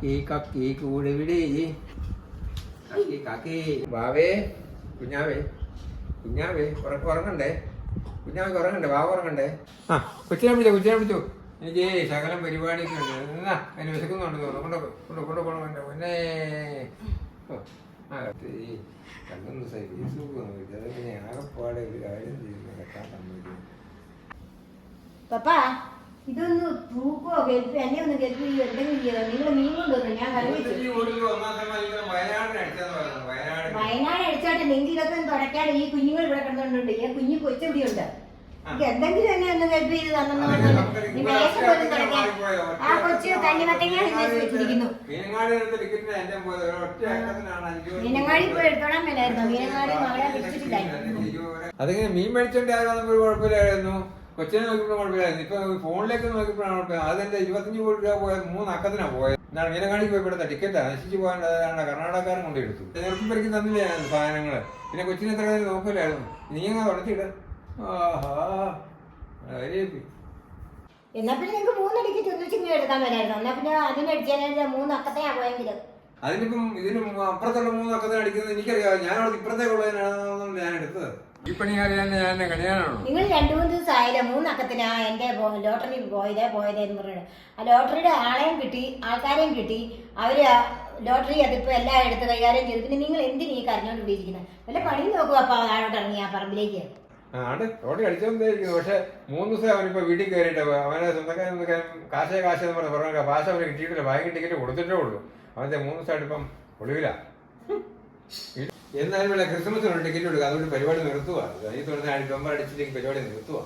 Cake കൂടെ ഇവിടെ കാക്കേ വാവേ കുഞ്ഞാവേ കുഞ്ഞാവേ ഉറങ്ങണ്ടേ കുഞ്ഞാവയ്ക്ക് ഉറങ്ങണ്ടേ വാവ ഉറങ്ങണ്ടേ ആ കൊച്ചിനെ വിളിച്ചോ എനിക്ക് ശകലം പരിപാടിയൊക്കെ ഉണ്ട് എന്നാ അതിന് വിശക്കുന്നുണ്ട് കൊണ്ടുപോകണം എൻ്റെ പൊന്നേ ആ കണ്ണൊന്ന് ഫേസ്ബുക്ക് അതൊക്കെ ആകെപ്പാടെ ഒരു കാര്യം ചെയ്യുന്നു കേട്ടാ സമ്മതിക്കുന്നു. പപ്പാ ഇതൊന്ന് തൂക്കോ കെൽപ്പി എന്നെ ഒന്ന് കെൽപ്പി എന്തെങ്കിലും ചെയ്തോ. നിങ്ങൾ മീൻ കൊണ്ടുവന്നു ഞാൻ കറി വയനാട് അടിച്ചോട്ടെ. നിങ്ങൾ ഇതൊക്കെ തുടക്കാതെ ഈ കുഞ്ഞുങ്ങൾ ഇവിടെ കിടന്നുണ്ട്. ഈ കുഞ്ഞു കൊച്ചെവിടെയുണ്ട്. എന്തെങ്കിലും എന്നെ ഒന്ന് കെൽപ്പ് ചെയ്ത് തന്നു. മേശ പോലും തുടക്കാൻ ആ കൊച്ചു തണ്ണിമത്തങ്ങ വെച്ചിരിക്കുന്നു. മീനങ്ങാടി പോയി എടുത്തോളാൻ മേലായിരുന്നു. മീനങ്ങാടി മകളെ വിളിച്ചിട്ടില്ലായിരുന്നു. അതിങ്ങനെ മീൻ മേടിച്ചോണ്ട് ഒരു കുഴപ്പമില്ലായിരുന്നു. കൊച്ചിനെ നോക്കിയപ്പോഴും കുഴപ്പമില്ലായിരുന്നു. ഇപ്പൊ ഫോണിലേക്ക് നോക്കിയപ്പോഴാണ് കുഴപ്പമില്ല. അതെന്റെ 25 കോടി രൂപ പോയത് 3 അക്കത്തിനാണ് പോയത്. എന്നാൽ മീനങ്ങാടിക്ക് പോയി ഇവിടുത്തെ ടിക്കറ്റാ നശിച്ചു പോകാൻ കർണാടകക്കാരൻ കൊണ്ടെടുത്തു. നിർത്തിപ്പറിക്ക് തന്നില്ലേ സാധനങ്ങള്. പിന്നെ കൊച്ചിനെ എത്ര നോക്കില്ലായിരുന്നു. നീ അങ്ങ് തുടച്ചിട്ട് എന്നാ പിന്നെ നിങ്ങൾക്ക് 3 ടിക്കറ്റ് ഒന്നിച്ചിങ്ങനെ എടുക്കാൻ വരായിരുന്നു. എന്നാ പിന്നെ അതിനടിച്ചാൽ 3 അക്കത്തെയാ പോയെങ്കിലും. അതിനിപ്പം ഇതിന് അപ്പുറത്തുള്ള 3 അക്കത്തിന് അടിക്കുന്നത് എനിക്കറിയാം. ഞാൻ അവിടെ ഇപ്പുറത്തേക്കുള്ളതിനാണെന്നാണ് ഞാൻ എടുത്തത്. ഈ പണിയാറ് ഞാൻ കണിയാനാണോ? നിങ്ങൾ 2-3 ദിവസം ആയില്ല 3 അക്കത്തിനാ എന്റെ ലോട്ടറി പോയതെന്ന് പറയുന്നത്. ആ ലോട്ടറിയുടെ ആളെയും കിട്ടി ആൾക്കാരെയും കിട്ടി. അവര് ലോട്ടറി അതിപ്പോ എല്ലാം എടുത്ത് കൈകാര്യം ചെയ്തു. പിന്നെ നിങ്ങൾ എന്തിനു ഈ കരഞ്ഞോണ്ട് ഉപയോഗിക്കുന്നത്? വല്ല പണിയും നോക്കുക അപ്പൊ ആളോട്ട് ഇറങ്ങി ആ പറമ്പിലേക്ക്. ലോട്ടറി അടിച്ചോണ്ടിരിക്കുന്നു. പക്ഷെ 3 ദിവസം അവനിപ്പോ വീട്ടിൽ കയറിയിട്ട് അവനെ സ്വന്തക്കാരും കാശെന്ന് പറഞ്ഞ ഭാഷ അവന് കിട്ടിയിട്ടില്ല. ബാങ്കിങ് ടിക്കറ്റ് കൊടുത്തിട്ടേ ഉള്ളൂ. അവന്റെ 3 ദിവസമായിട്ട് ഇപ്പം ഒടുവില. എന്നാലും ക്രിസ്മസിനുള്ള ടിക്കറ്റ് കൊടുക്കുക. അതുകൊണ്ട് പരിപാടി നിർത്തുക. ഈ തുടർന്ന് നവംബർ അടിച്ചിട്ട് പരിപാടി നിർത്തുക.